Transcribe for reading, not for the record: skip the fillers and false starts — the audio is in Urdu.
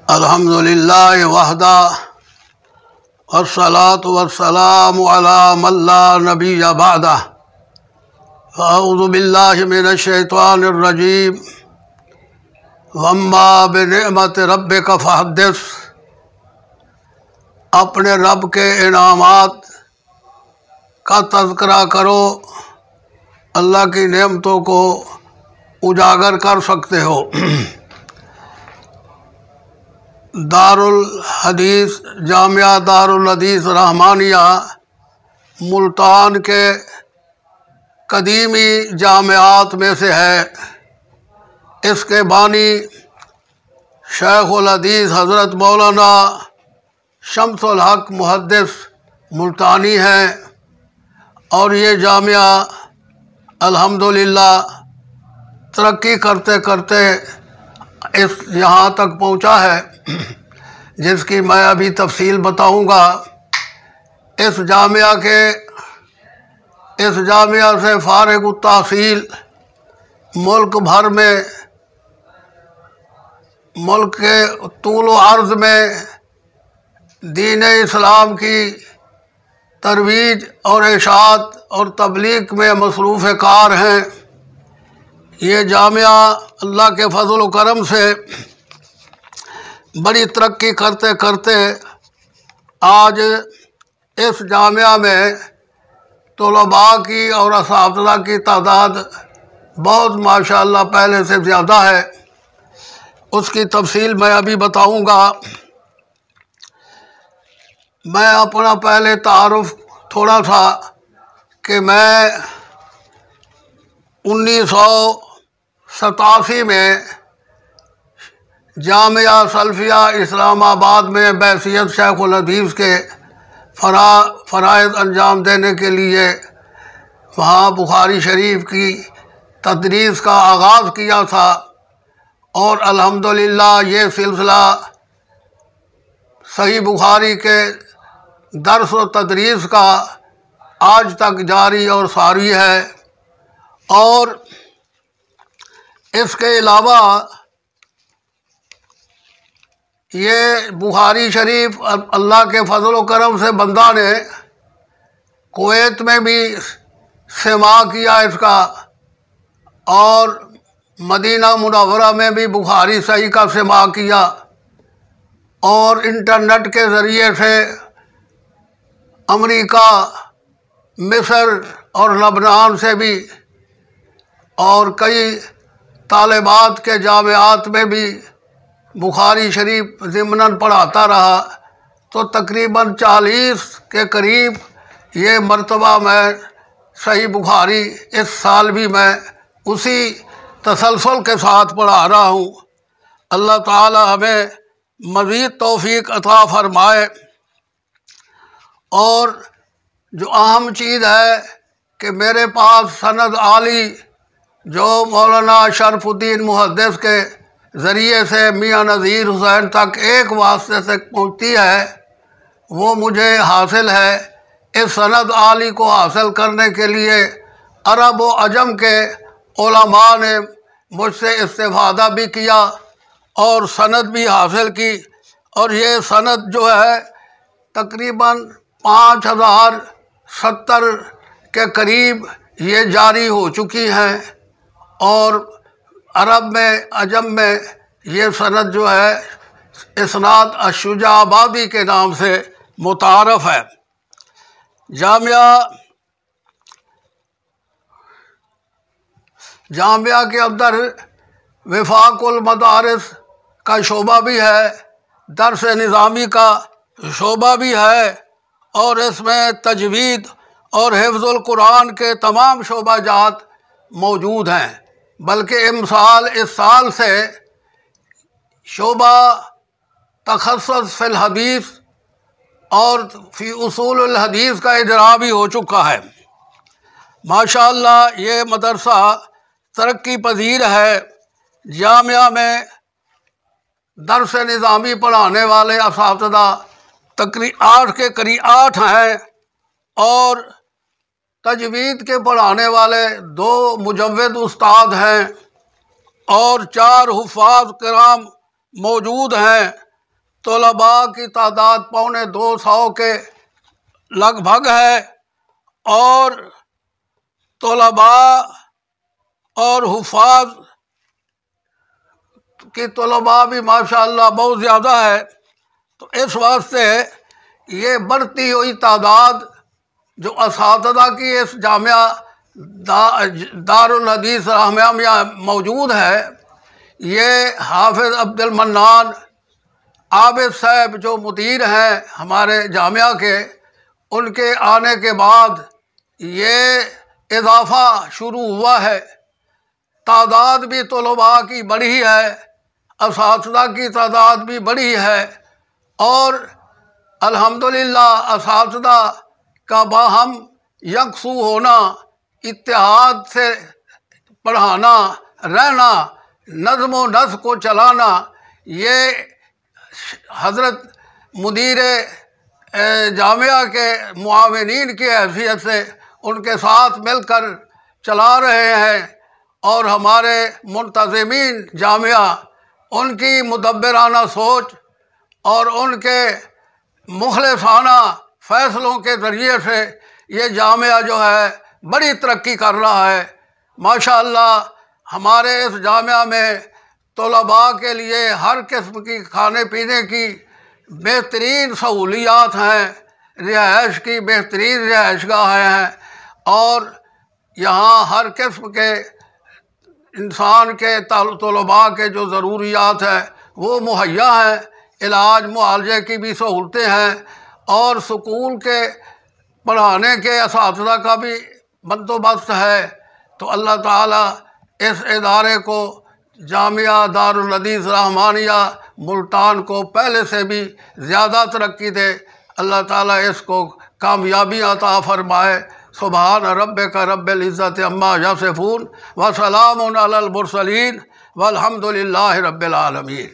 الحمدللہ وحدہ والصلاة والسلام علی من لا نبی بعدہ فاعوذ باللہ من الشیطان الرجیم واما بنعمت ربک فحدث۔ اپنے رب کے انعامات کا تذکرہ کرو، اللہ کی نعمتوں کو اجاگر کر سکتے ہو۔ دارالحدیث جامعہ دارالحدیث رحمانیہ ملتان کے قدیمی جامعات میں سے ہے۔ اس کے بانی شیخ الحدیث حضرت مولانا شمس الحق محدث ملتانی ہیں، اور یہ جامعہ الحمدللہ ترقی کرتے کرتے یہاں تک پہنچا ہے، جس کی میں ابھی تفصیل بتاؤں گا۔ اس جامعہ سے فارغ التحصیل ملک بھر میں، ملک کے طول و عرض میں دین اسلام کی ترویج اور اشاعت اور تبلیغ میں مصروف کار ہیں۔ یہ جامعہ اللہ کے فضل و کرم سے بڑی ترقی کرتے کرتے آج اس جامعہ میں طلباء کی اور اساتذہ کی تعداد بہت ماشاءاللہ پہلے سے زیادہ ہے۔ اس کی تفصیل میں ابھی بتاؤں گا۔ میں اپنا پہلے تعارف تھوڑا سا کہ میں 1987 میں جامعہ سلفیہ اسلام آباد میں بحیثیت شیخ الحدیث کے فرائض انجام دینے کے لیے وہاں بخاری شریف کی تدریس کا آغاز کیا تھا، اور الحمدللہ یہ سلسلہ صحیح بخاری کے درس و تدریس کا آج تک جاری اور ساری ہے۔ اور اس کے علاوہ یہ بخاری شریف اللہ کے فضل و کرم سے بندہ نے کویت میں بھی سماع کیا اس کا، اور مدینہ منورہ میں بھی بخاری صحیح کا سماع کیا، اور انٹرنیٹ کے ذریعے سے امریکہ، مصر اور لبنان سے بھی، اور کئی طالبات کے جامعات میں بھی بخاری شریف ضمناً پڑھاتا رہا۔ تو تقریباً 40 کے قریب یہ مرتبہ میں صحیح بخاری اس سال بھی میں اسی تسلسل کے ساتھ پڑھا رہا ہوں۔ اللہ تعالی ہمیں مزید توفیق عطا فرمائے۔ اور جو اہم چیز ہے کہ میرے پاس سند عالی جو مولانا شرف الدین محدث کے ذریعے سے میاں نذیر حسین تک ایک واسطے سے پہنچتی ہے، وہ مجھے حاصل ہے۔ اس سند عالی کو حاصل کرنے کے لیے عرب و عجم کے علماء نے مجھ سے استفادہ بھی کیا اور سند بھی حاصل کی، اور یہ سند جو ہے تقریباً 5070 کے قریب یہ جاری ہو چکی ہیں، اور عرب میں عجم میں یہ سند جو ہے اسناد الشجاع آبادی کے نام سے متعارف ہے۔ جامعہ کے اندر وفاق المدارس کا شعبہ بھی ہے، درس نظامی کا شعبہ بھی ہے، اور اس میں تجوید اور حفظ القرآن کے تمام شعبہ جات موجود ہیں۔ بلکہ امسال اس سال سے شعبہ تخصص فی الحدیث اور فی اصول الحدیث کا اجرا بھی ہو چکا ہے۔ ماشاءاللہ یہ مدرسہ ترقی پذیر ہے۔ جامعہ میں درس نظامی پڑھانے والے اساتذہ تقریباً 8 کے قریب 8 ہیں، اور تجوید کے پڑھانے والے 2 مجود استاد ہیں، اور 4 حفاظ کرام موجود ہیں، طلباء کی تعداد 225 کے لگ بھگ ہے، اور طلباء اور حفاظ کی طلباء بھی ماشاءاللہ بہت زیادہ ہے۔ تو اس واسطے یہ بڑھتی ہوئی تعداد جو اساتذہ کی اس جامعہ دارالحدیث رحمہ میں موجود ہے، یہ حافظ عبد المنان عابد صاحب جو مدیر ہیں ہمارے جامعہ کے، ان کے آنے کے بعد یہ اضافہ شروع ہوا ہے۔ تعداد بھی طلباء کی بڑھی ہے، اساتذہ کی تعداد بھی بڑھی ہے، اور الحمدللہ اساتذہ کا باہم یکسو ہونا، اتحاد سے پڑھانا، رہنا، نظم و نسق کو چلانا، یہ حضرت مدیر جامعہ کے معاونین کی حیثیت سے ان کے ساتھ مل کر چلا رہے ہیں، اور ہمارے منتظمین جامعہ ان کی مدبرانہ سوچ اور ان کے مخلصانہ فیصلوں کے ذریعے سے یہ جامعہ جو ہے بڑی ترقی کر رہا ہے۔ ماشاءاللہ ہمارے اس جامعہ میں طلباء کے لیے ہر قسم کی کھانے پینے کی بہترین سہولیات ہیں، رہائش کی بہترین رہائش گاہیں ہیں، اور یہاں ہر قسم کے انسان کے طلباء کے جو ضروریات ہیں وہ مہیا ہیں، علاج معالجے کی بھی سہولتیں ہیں، اور سکول کے پڑھانے کے اساتذہ کا بھی بندوبست ہے۔ تو اللہ تعالیٰ اس ادارے کو، جامعہ دارالحدیث رحمانیہ ملتان کو، پہلے سے بھی زیادہ ترقی دے۔ اللہ تعالیٰ اس کو کامیابی عطا فرمائے۔ سبحان ربک رب العزت عما یصفون وسلام علی المرسلین والحمد للہ رب العالمین۔